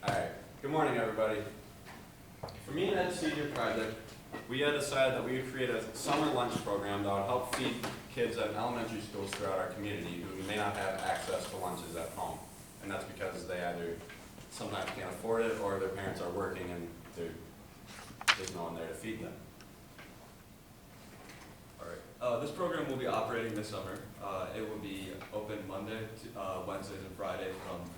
Alright, good morning everybody. For me and Ed's senior project, we had decided that we would create a summer lunch program that would help feed kids at elementary schools throughout our community who may not have access to lunches at home. And that's because they either sometimes can't afford it or their parents are working and there's no one there to feed them. Alright, this program will be operating this summer. It will be open Monday, Wednesdays and Fridays from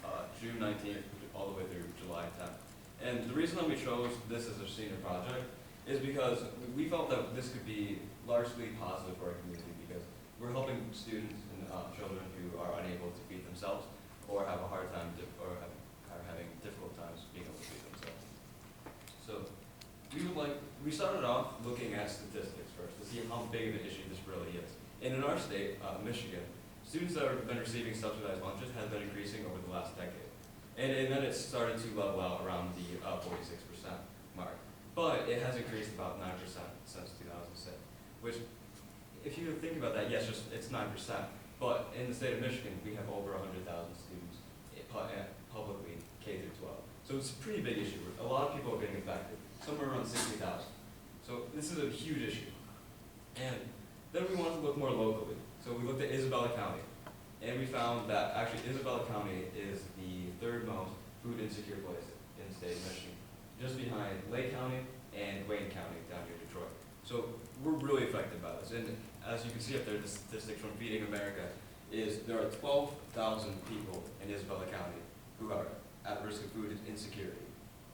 June 19th all the way through July 10th. And the reason that we chose this as a senior project is because we felt that this could be largely positive for our community because we're helping students and children who are unable to feed themselves or have a hard time or are having difficult times being able to feed themselves. So we started off looking at statistics first to see how big of an issue this really is. And in our state, Michigan, students that have been receiving subsidized lunches have been increasing over the last decade. And then it started to level out around the 46% mark. But it has increased about 9% since 2006, which, if you think about that, yes, it's 9%. But in the state of Michigan, we have over 100,000 students publicly K through 12. So it's a pretty big issue. A lot of people are getting affected, somewhere around 60,000. So this is a huge issue. And then we wanted to look more locally. So we looked at Isabella County. And we found that actually Isabella County is the third most food insecure place in the state of Michigan, just behind Lake County and Wayne County down near Detroit. So we're really affected by this. And as you can see up there, the statistics from Feeding America is there are 12,000 people in Isabella County who are at risk of food insecurity.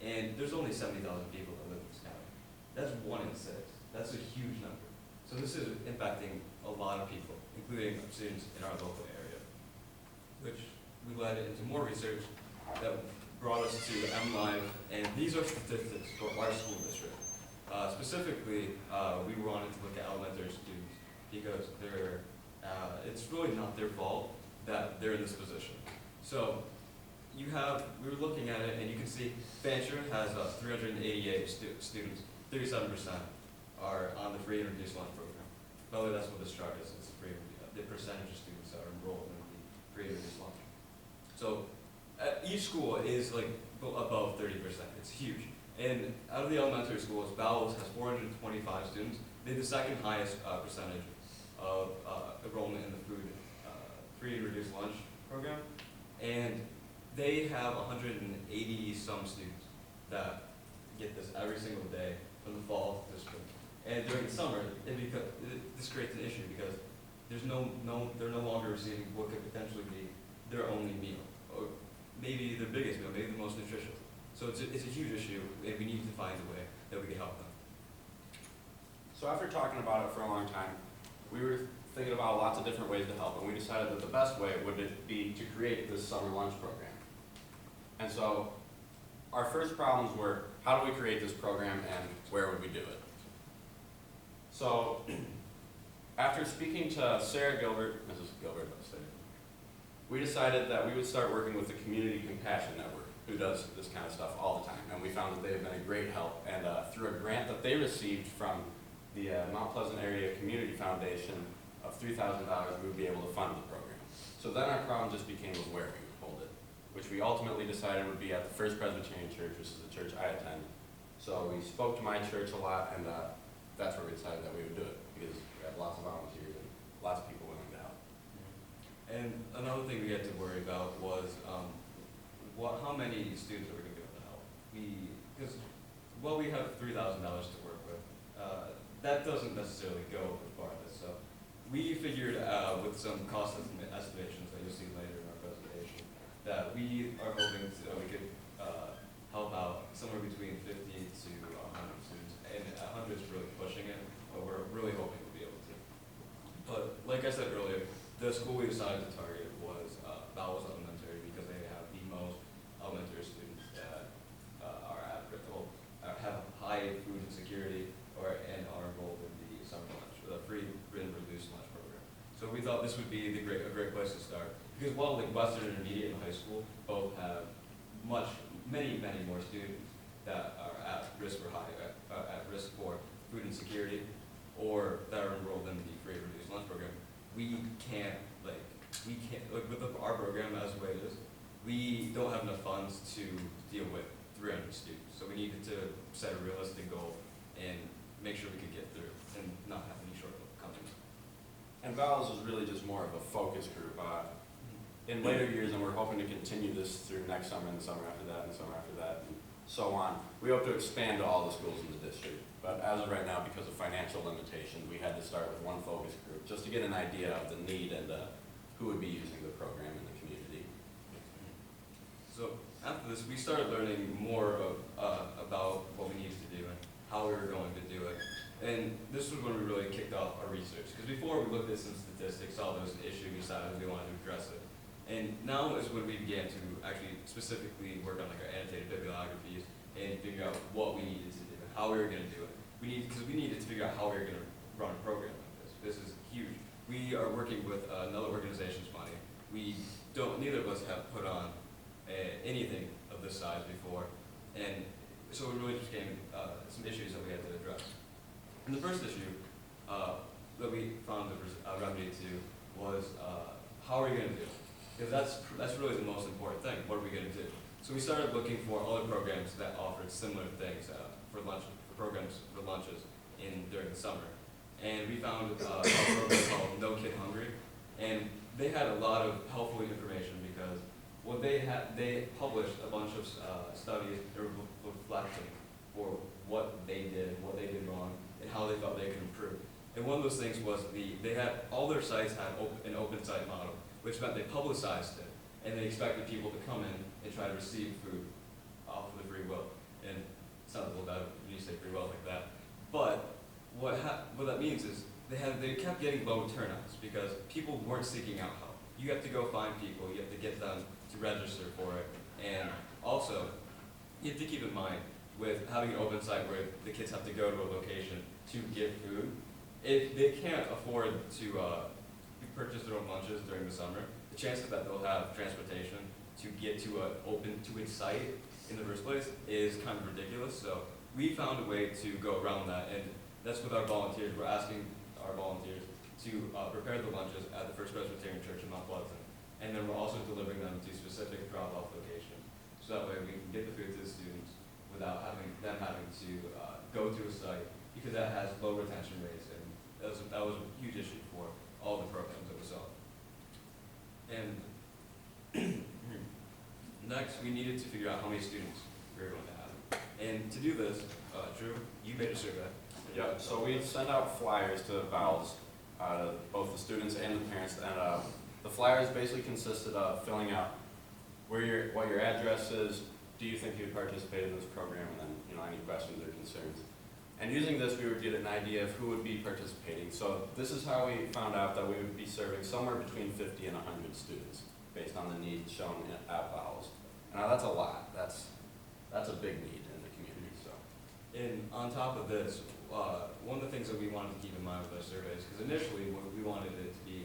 And there's only 70,000 people that live in this county. That's 1 in 6. That's a huge number. So this is impacting a lot of people, including students in our local area, which we led into more research that brought us to MLive, and these are statistics for our school district. Specifically, we wanted to look at elementary students because it's really not their fault that they're in this position. So we were looking at it, and you can see Fancher has 388 students, 37% are on the free and reduced lunch program. By the way, that's what this chart is. It's the percentage of students that are enrolled in the free and reduced lunch. So each school is like above 30%. It's huge. And out of the elementary schools, Bowles has 425 students. They have the second highest percentage of enrollment in the free and reduced lunch program. And they have 180 some students that get this every single day from the fall to spring. And during the summer, this creates an issue because they're no longer receiving what could potentially be their only meal, or maybe their biggest meal, maybe the most nutritious. So it's a huge issue, and we need to find a way that we can help them. So after talking about it for a long time, we were thinking about lots of different ways to help, and we decided that the best way would be to create this summer lunch program. And so our first problems were, how do we create this program and where would we do it? So after speaking to Sarah Gilbert, Mrs. Gilbert, let's say, we decided that we would start working with the Community Compassion Network, who does this kind of stuff all the time. And we found that they have been a great help. And through a grant that they received from the Mount Pleasant Area Community Foundation of $3,000, we would be able to fund the program. So then our problem just became where we would hold it, which we ultimately decided would be at the First Presbyterian Church, which is the church I attend. So we spoke to my church a lot, and that's where we decided that we would do it, because we have lots of volunteers and lots of people willing to help. And another thing we had to worry about was how many students are we going to be able to help? Because we have $3,000 to work with. That doesn't necessarily go as far as this. So we figured with some cost estimations that you'll see later in our presentation that we are hoping we could help out somewhere between 50 to 100 students. And 100 is really pushing it, but we're really hoping we'll be able to. But like I said earlier, the school we decided to target was Bowles Elementary because they have the most elementary students that have high food insecurity and are enrolled in the summer lunch, or the free and reduced lunch program. So we thought this would be a great place to start because while like Western Intermediate and high school both have many more students that are at risk for food insecurity or that are enrolled in the free and reduced lunch program, we can't with our program as the way it is, we don't have enough funds wants to deal with 300 students. So we needed to set a realistic goal and make sure we could get through and not have any shortcomings. And VALS is really just more of a focus group. In later years, and we're hoping to continue this through next summer and the summer after that and the summer after that and so on, we hope to expand to all the schools in the district. But as of right now, because of financial limitations, we had to start with one focus group just to get an idea of the need and who would be using the program in the community. So after this, we started learning more about what we needed to do and how we were going to do it. And this was when we really kicked off our research. Because before we looked at some statistics, saw there was an issue, we decided we wanted to address it. And now is when we began to actually specifically work on like our annotated bibliographies and figure out what we needed to do and how we were going to do it. Because we needed to figure out how we were going to run a program like this. This is huge. We are working with another organization's money. Neither of us have put on anything of this size before, and so it really just came some issues that we had to address. And the first issue that we found there was a remedy to was how are we going to do it? Because that's really the most important thing. What are we going to do? So we started looking for other programs that offered similar things for programs for lunches during the summer. And we found a program called No Kid Hungry, and they had a lot of helpful information because what they published a bunch of studies reflecting for what they did wrong, and how they thought they could improve. And one of those things was they had all their sites had an open site model, which meant they publicized it, and they expected people to come in and try to receive food off of the free will. And it sounds a little bad when you say free will like that. But what that means is they kept getting low turnouts because people weren't seeking out help. You have to go find people, you have to get them to register for it, and also you have to keep in mind with having an open site where the kids have to go to a location to get food, if they can't afford to purchase their own lunches during the summer, the chances that they'll have transportation to get to a site in the first place is kind of ridiculous. So we found a way to go around that, and that's with our volunteers. We're asking our volunteers to prepare the lunches at the First Presbyterian Church in Mount Pleasant, and then we're also delivering them to specific drop-off locations. So that way we can get the food to the students without having to go to a site, because that has low retention rates, and that was a huge issue for all the programs that we saw. And next, we needed to figure out how many students we were going to have. And to do this, Drew, you made a survey. Yeah, so we sent out flyers to VALS, both the students and the parents, and the flyers basically consisted of filling out what your address is, do you think you'd participate in this program, and then any questions or concerns. And using this, we would get an idea of who would be participating. So this is how we found out that we would be serving somewhere between 50 and 100 students based on the needs shown at VALS. Now that's a lot. That's a big need in the community. So, and on top of this, one of the things that we wanted to keep in mind with our surveys, because initially we wanted it to be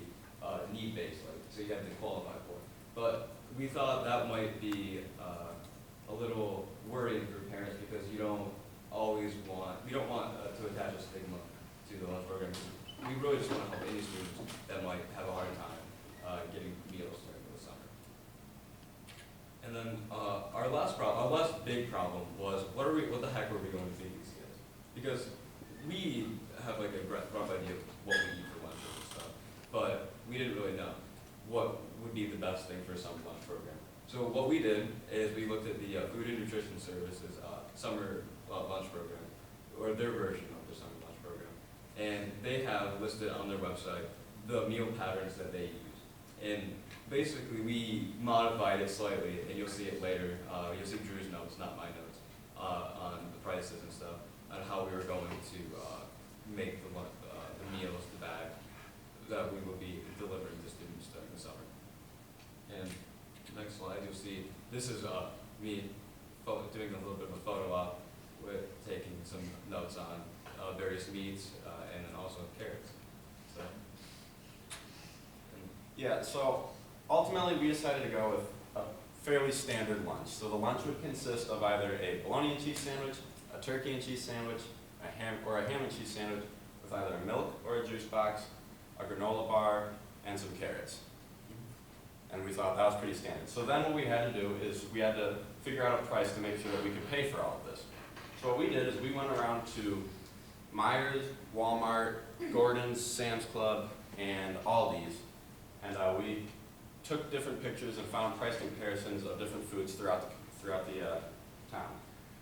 need-based, so you have to qualify for it. But we thought that might be a little worrying for parents because we don't want to attach a stigma to the lunch program. We really just want to help any students that might have a hard time getting meals during the summer. And then our last big problem was what the heck were we going to feed these kids? Because we have like a rough idea of what we eat for lunch and stuff, but we didn't really know what would be the best thing for a summer lunch program. So what we did is we looked at the Food and Nutrition Services summer lunch program, or their version of the summer lunch program. And they have listed on their website the meal patterns that they use. And basically we modified it slightly, and you'll see it later. You'll see Drew's notes, not my notes, on the prices and stuff, on how we were going to make the meals, the bag, that we will be delivering to students during the summer. And next slide, you'll see, this is me doing a little bit of a photo op with taking some notes on various meats and then also carrots. So, yeah, so ultimately we decided to go with a fairly standard lunch. So the lunch would consist of either a bologna and cheese sandwich, a turkey and cheese sandwich, a ham and cheese sandwich with either a milk or a juice box, a granola bar, and some carrots. And we thought that was pretty standard. So then what we had to do is we had to figure out a price to make sure that we could pay for all of this. So what we did is we went around to Myers, Walmart, Gordon's, Sam's Club, and Aldi's, and we took different pictures and found price comparisons of different foods throughout the town.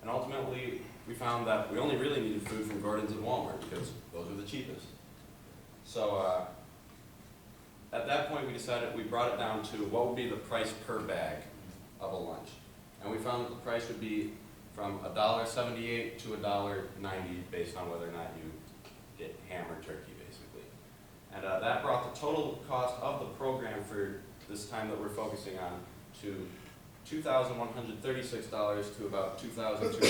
And ultimately, we found that we only really needed food from Gordon's and Walmart because those were the cheapest. So at that point, we decided, we brought it down to what would be the price per bag of a lunch. And we found that the price would be from $1.78 to $1.90 based on whether or not you get ham or turkey, basically. And that brought the total cost of the program for this time that we're focusing on to $2,136 to about $2,280,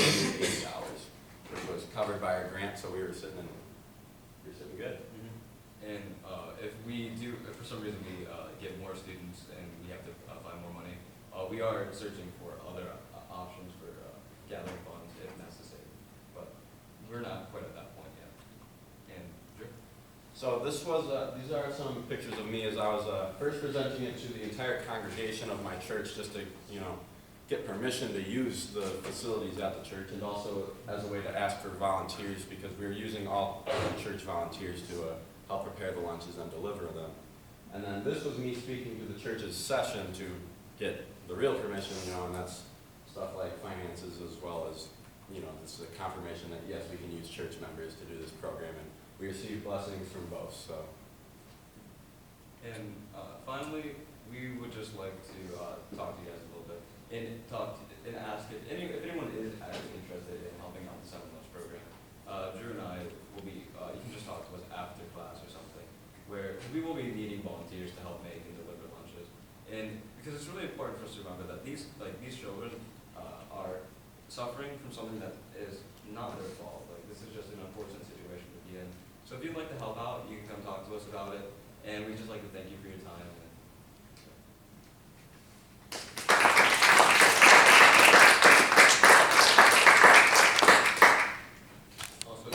which was covered by our grant, so we were sitting good. And if we do, if for some reason we get more students and we have to find more money, we are searching for other options for gathering funds if necessary. But we're not quite at that point yet. And Drew? So this was, these are some pictures of me as I was first presenting it to the entire congregation of my church, just to, get permission to use the facilities at the church, and also as a way to ask for volunteers, because we were using all the church volunteers to help prepare the lunches and deliver them. And then this was me speaking to the church's session to get the real permission, and that's stuff like finances, as well as, this is a confirmation that yes, we can use church members to do this program, and we received blessings from both, so. And finally, we would just like to talk to you guys a little bit and ask if anyone is actually interested in helping out the summer lunch program. Drew and I will be, you can just talk to us after class or something, where we will be needing volunteers to help make and deliver lunches. And because it's really important for us to remember that these children are suffering from something that is not their fault. This is just an unfortunate situation to be in. So if you'd like to help out, you can come talk to us about it. And we